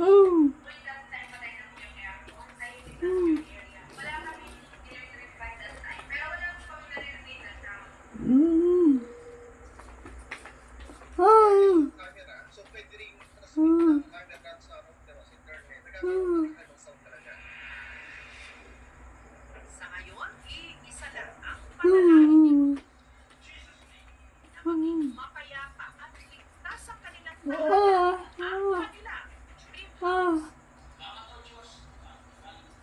Oh. Mm. Oh. Oh. Oh. Sa ngayon, iisa lang ang Oh. panalangin na maging mapayapa at ligtas sa kanilang tahanan Ah. ang Ah. kanilang dream Ah. house.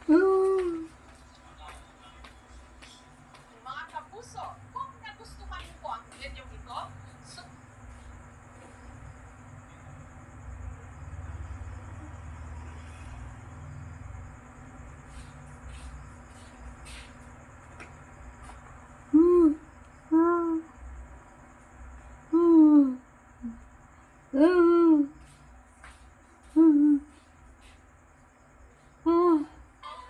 Oh. Mga kapuso, kung nagustuhan niyo po ang video ito, Oh. Ah. Oh. Oh. Oh. Oh.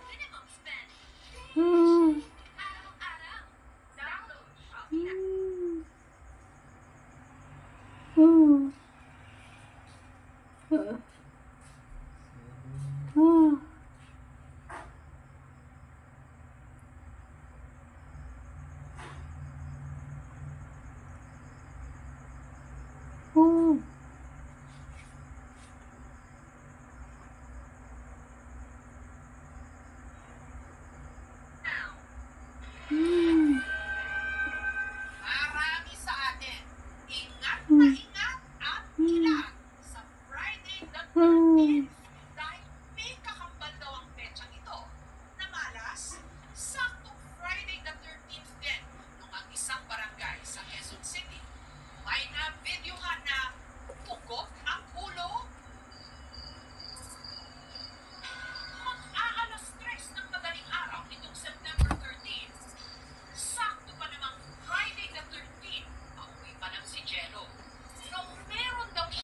minimum spend. Oh. Araw-araw. Download Shopee Oh.